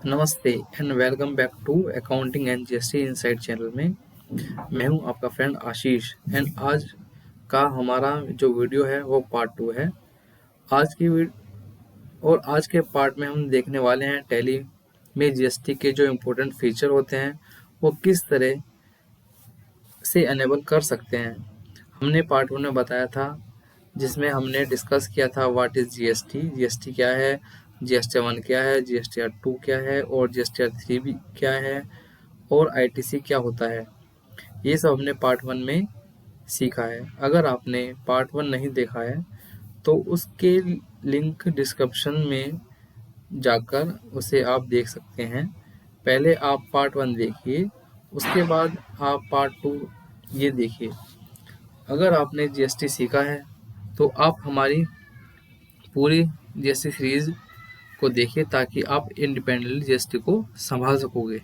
नमस्ते and welcome back to accounting and GST inside channel में। मैं हूं आपका फ्रेंड आशीष एंड आज का हमारा जो वीडियो है वो पार्ट 2 है। आज के पार्ट में हम देखने वाले हैं टैली में जीएसटी के जो इम्पोर्टेंट फीचर होते हैं वो किस तरह से एनेबल कर सकते हैं। हमने पार्ट 1 में बताया था जिसमें हमने डिस्कस किया था व्हाट इज़ जीएसटी क्या है, जीएसटी 1 क्या है, जीएसटी 2 क्या है और जीएसटी 3 भी क्या है और आईटीसी क्या होता है। ये सब हमने पार्ट 1 में सीखा है। अगर आपने पार्ट 1 नहीं देखा है तो उसके लिंक डिस्क्रिप्शन में जाकर उसे आप देख सकते हैं। पहले आप पार्ट 1 देखिए, उसके बाद आप पार्ट 2 ये देखिए। अगर आपने जीएसटी सीखा है तो आप हमारी पूरी जीएसटी सीरीज को देखिए ताकि आप इंडिपेंडेंटली जीएसटी को संभाल सकोगे।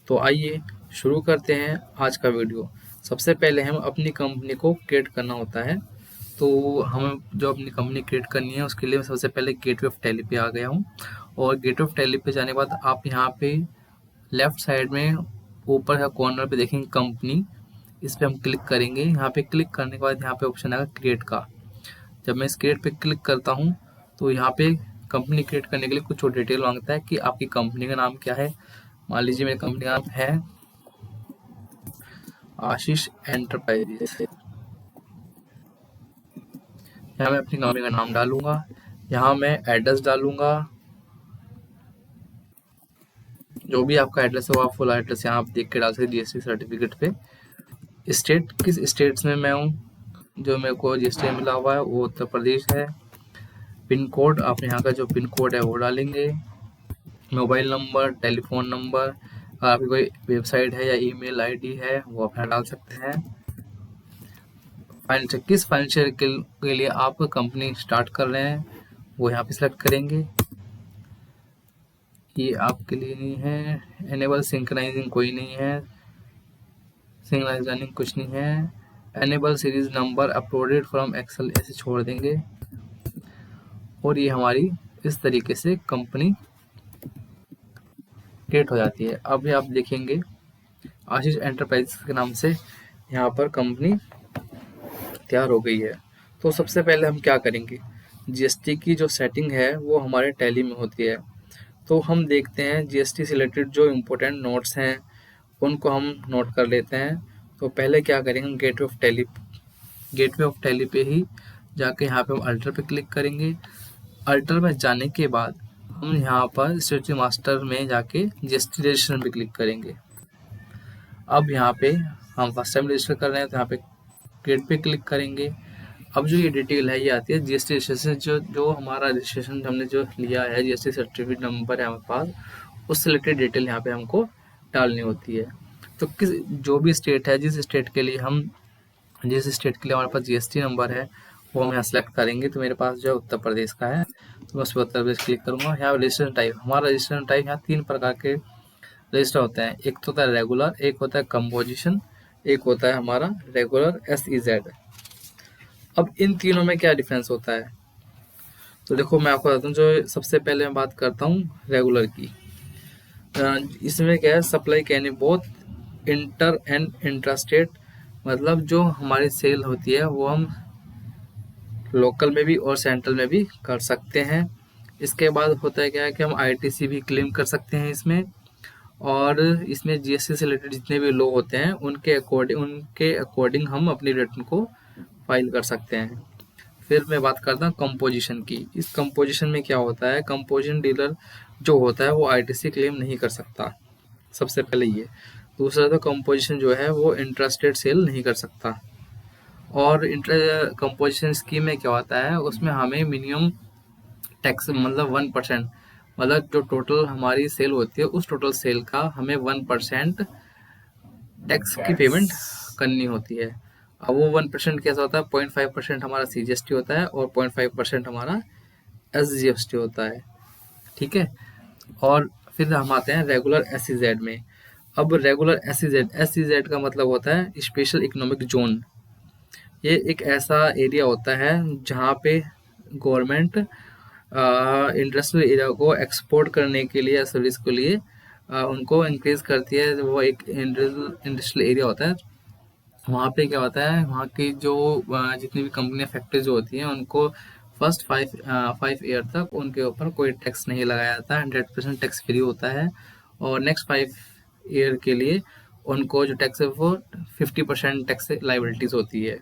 तो आइए शुरू करते हैं आज का वीडियो। सबसे पहले हम अपनी कंपनी को क्रिएट करना होता है। तो हमें जो अपनी कंपनी क्रिएट करनी है उसके लिए सबसे पहले गेटवे ऑफ टैली पे आ गया हूँ। और गेटवे ऑफ टैली पे जाने के बाद आप यहाँ पे लेफ्ट साइड में ऊपर है कॉर्नर पे देखेंगे कंपनी, इस पर हम क्लिक करेंगे। यहाँ पे क्लिक करने के बाद यहाँ पे ऑप्शन आएगा क्रिएट का। जब मैं इस क्रिएट पे क्लिक करता हूँ तो यहाँ पे कंपनी क्रिएट करने के लिए कुछ और डिटेल मांगता है कि आपकी कंपनी का नाम क्या है। मान लीजिए मेरी कंपनी का नाम है आशीष एंटरप्राइजेस। यहाँ मैं अपनी कंपनी का नाम डालूंगा, यहाँ मैं एड्रेस डालूंगा, जो भी आपका एड्रेस है वो आप फुल एड्रेस यहाँ आप देख के डाल सकते जीएसटी सर्टिफिकेट पे। स्टेट किस स्टेट्स में मैं हूँ, जो मेरे को जीएसटी मिला हुआ है वो उत्तर प्रदेश है। पिन कोड आप यहाँ का जो पिन कोड है वो डालेंगे। मोबाइल नंबर, टेलीफोन नंबर, आपकी कोई वेबसाइट है या ईमेल आईडी है वो आप यहाँ डाल सकते हैं। किस फाइनेंशियल के लिए आप कंपनी स्टार्ट कर रहे हैं वो यहाँ पे सिलेक्ट करेंगे। ये आपके लिए नहीं है। एनेबल सिंक्रोनाइजिंग कोई नहीं है, सिंक्रोनाइजिंग कुछ नहीं है। Enable series number uploaded from Excel ऐसे छोड़ देंगे। और ये हमारी इस तरीके से कंपनी क्रिएट हो जाती है। अभी आप देखेंगे आशीष एंटरप्राइज के नाम से यहाँ पर कंपनी तैयार हो गई है। तो सबसे पहले हम क्या करेंगे, जीएसटी की जो सेटिंग है वो हमारे टैली में होती है। तो हम देखते हैं जीएसटी से रिलेटेड जो इम्पोर्टेंट नोट्स हैं उनको हम नोट कर लेते हैं। तो पहले क्या करेंगे, गेटवे ऑफ टैली पे ही जाके यहाँ पे हम अल्टर पे क्लिक करेंगे। अल्टर में जाने के बाद हम यहाँ पर स्ट्रेटजी मास्टर में जाके जीएसटी रजिस्ट्रेशन पे क्लिक करेंगे। अब यहाँ पे हम फर्स्ट टाइम रजिस्टर कर रहे हैं तो यहाँ पे क्रिएट पे क्लिक करेंगे। अब जो ये डिटेल है ये आती है जीएसटी रजिस्ट्रेशन, जो हमारा रजिस्ट्रेशन हमने जो लिया है, जीएसटी सर्टिफिकेट नंबर है हमारे पास, उससे रिलेटेड डिटेल यहाँ पे हमको डालनी होती है। तो जो भी स्टेट है, जिस स्टेट के लिए हमारे पास जीएसटी नंबर है वो हम यहाँ सेलेक्ट करेंगे। तो मेरे पास जो है उत्तर प्रदेश का है तो मैं उस पर उत्तर प्रदेश क्लिक करूँगा। यहाँ रजिस्ट्रेशन टाइप, हमारा रजिस्ट्रेशन टाइप यहाँ 3 प्रकार के रजिस्टर होते हैं। एक तो होता है रेगुलर, एक होता है कंपोजिशन, एक होता है हमारा रेगुलर SEZ। अब इन तीनों में क्या डिफरेंस होता है, तो देखो मैं आपको बताता हूँ। जो सबसे पहले मैं बात करता हूँ रेगुलर की। इसमें क्या है, supply can both inter and intrastate, मतलब जो हमारी सेल होती है वो हम लोकल में भी और सेंट्रल में भी कर सकते हैं। इसके बाद होता है क्या है कि हम आईटीसी भी क्लेम कर सकते हैं इसमें। और इसमें जीएसटी से रिलेटेड जितने भी लॉ होते हैं उनके अकॉर्डिंग हम अपनी रिटर्न को फाइल कर सकते हैं। फिर मैं बात करता हूँ कंपोजिशन की। इस कंपोजिशन में क्या होता है, कंपोजिशन डीलर जो होता है वो आईटीसी क्लेम नहीं कर सकता, सबसे पहले ये। दूसरा तो कंपोजिशन जो है वो इंट्रास्टेट सेल नहीं कर सकता। और इंटर कंपोजिशन स्कीम में क्या होता है, उसमें हमें मिनिमम टैक्स मतलब 1%, मतलब जो टोटल हमारी सेल होती है उस टोटल सेल का हमें 1% टैक्स की पेमेंट करनी होती है। अब वो 1% कैसा होता है, 0.5% हमारा CGST होता है और 0.5% हमारा SGST होता है। ठीक है। और फिर हम आते हैं रेगुलर SEZ में। अब रेगुलर SEZ का मतलब होता है स्पेशल इकोनॉमिक जोन। ये एक ऐसा एरिया होता है जहाँ पे गवर्नमेंट इंडस्ट्रियल एरिया को एक्सपोर्ट करने के लिए या सर्विस के लिए उनको इंक्रीज करती है। वो एक इंडस्ट्रियल एरिया होता है, वहाँ पे क्या होता है, वहाँ की जो जितनी भी कंपनियां फैक्ट्री जो होती हैं उनको फर्स्ट 5 ईयर तक उनके ऊपर कोई टैक्स नहीं लगाया जाता, 100% टैक्स फ्री होता है। और नेक्स्ट 5 ईयर के लिए उनको जो टैक्स है वो 50% टैक्स लाइबिलिटीज होती है।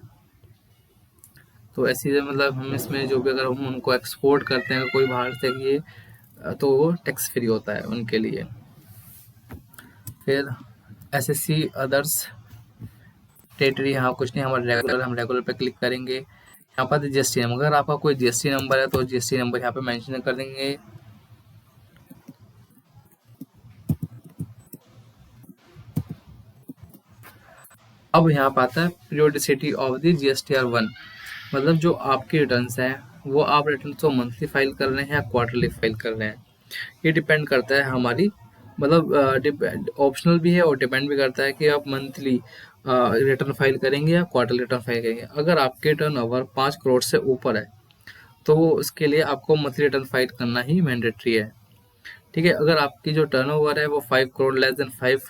तो ऐसी मतलब हम इसमें जो भी अगर हम उनको एक्सपोर्ट करते हैं कोई बाहर से ये तो वो टैक्स फ्री होता है उनके लिए। फिर एसएससी अदर्स टेरिटरी, यहाँ कुछ नहीं, हम रेगुलर पे क्लिक करेंगे। यहाँ पर जीएसटी नंबर, अगर आपका कोई जीएसटी नंबर है तो जीएसटी नंबर यहाँ पे मेंशन कर देंगे। अब यहाँ पर आता है पीरियोडिसिटी ऑफ द जीएसटीआर 1, मतलब जो आपके रिटर्न्स हैं वो आप रिटर्न को मंथली फाइल कर रहे हैं या क्वार्टरली फाइल कर रहे हैं, ये डिपेंड करता है हमारी, मतलब ऑप्शनल भी है और डिपेंड भी करता है कि आप मंथली रिटर्न फाइल करेंगे या क्वार्टरली रिटर्न फाइल करेंगे। अगर आपके टर्नओवर 5 करोड़ से ऊपर है तो उसके लिए आपको मंथली रिटर्न फाइल करना ही मैंडेटरी है। ठीक है, अगर आपकी जो टर्नओवर है वो 5 करोड़ लेस देन 5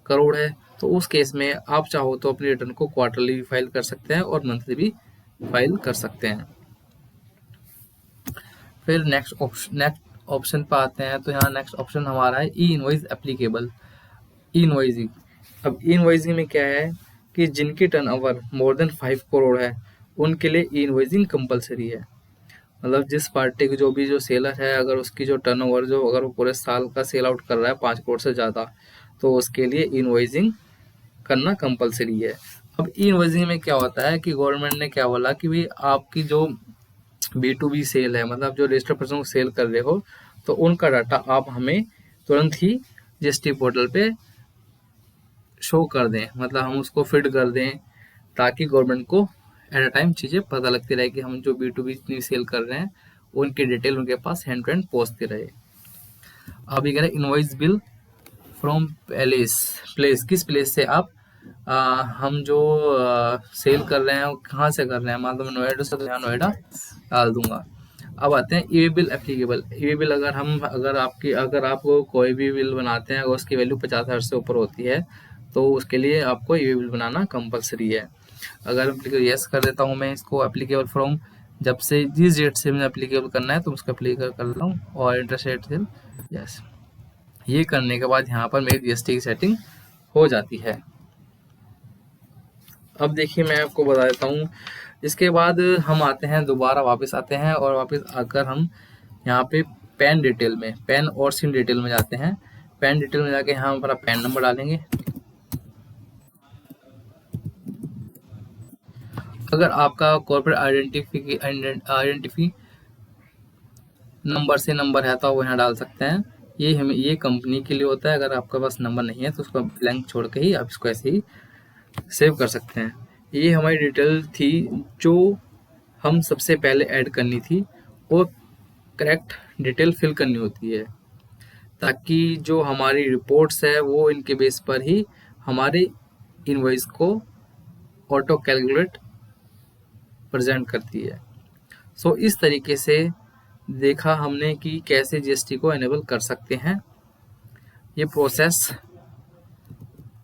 करोड़ है तो उस केस में आप चाहो तो अपनी रिटर्न को क्वार्टरली भी फाइल कर सकते हैं और मंथली भी फाइल कर सकते हैं। फिर नेक्स्ट ऑप्शन पर आते हैं, तो यहाँ नेक्स्ट ऑप्शन हमारा है ई इनवॉइस एप्लीकेबल। ई इनवॉइसिंग, अब ई इनवॉइसिंग में क्या है कि जिनकी टर्नओवर मोर देन 5 करोड़ है उनके लिए ई इनवॉइसिंग कंपलसरी है। मतलब जिस पार्टी की जो सेलर है, अगर उसकी जो टर्नओवर जो अगर वो पूरे साल का सेल आउट कर रहा है 5 करोड़ से ज़्यादा, तो उसके लिए ई इनवॉइसिंग करना कंपलसरी है। अब ई इनवॉइसिंग में क्या होता है कि गवर्नमेंट ने क्या बोला कि भाई आपकी जो B2B सेल है, मतलब जो रजिस्टर्ड पर्सन को सेल कर रहे हो, तो उनका डाटा आप हमें तुरंत ही जीएसटी पोर्टल पे शो कर दें, मतलब हम उसको फिट कर दें ताकि गवर्नमेंट को एट अ टाइम चीज़ें पता लगती रहे कि हम जो B2B इतनी सेल कर रहे हैं उनकी डिटेल उनके पास हैंड टू हैंड पहुँचती रहे। अब ये कह रहे हैं इनवॉइस बिल फ्रॉम प्लेस, किस प्लेस से आप हम जो सेल कर रहे हैं वो कहाँ से कर रहे हैं, मतलब नोएडा से, तो यहाँ नोएडा डाल दूंगा। अब आते हैं ई बिल एप्लीकेबल। ई बिल अगर आप कोई भी बिल बनाते हैं अगर उसकी वैल्यू 50,000 से ऊपर होती है तो उसके लिए आपको ई बिल बनाना कंपलसरी है। अगर यस कर देता हूँ मैं इसको, एप्लीकेबल फ्रॉम, जब से जिस डेट से मुझे एप्लीकेबल करना है तो उसको एप्लीकेबल कर लेता हूँ, और इंटरेस्ट रेट से यस, ये करने के बाद यहाँ पर मेरी जीएसटी की सेटिंग हो जाती है। अब देखिए मैं आपको बता देता हूँ, इसके बाद हम आते हैं, दोबारा वापस आते हैं और वापस आकर हम यहाँ पे पैन और सिम डिटेल में जाते हैं। पैन डिटेल में जाके यहाँ पर पैन नंबर डालेंगे। अगर आपका कॉर्पोरेट आइडेंटिफी नंबर से नंबर है तो वो यहाँ डाल सकते हैं, ये कंपनी के लिए होता है। अगर आपके पास नंबर नहीं है तो उसको ब्लैंक छोड़ के ही आप इसको ऐसे ही सेव कर सकते हैं। ये हमारी डिटेल थी जो हम सबसे पहले ऐड करनी थी, और करेक्ट डिटेल फिल करनी होती है ताकि जो हमारी रिपोर्ट्स है वो इनके बेस पर ही हमारे इनवॉइस को ऑटो कैलकुलेट प्रेजेंट करती है। सो इस तरीके से देखा हमने कि कैसे जीएसटी को एनेबल कर सकते हैं। ये प्रोसेस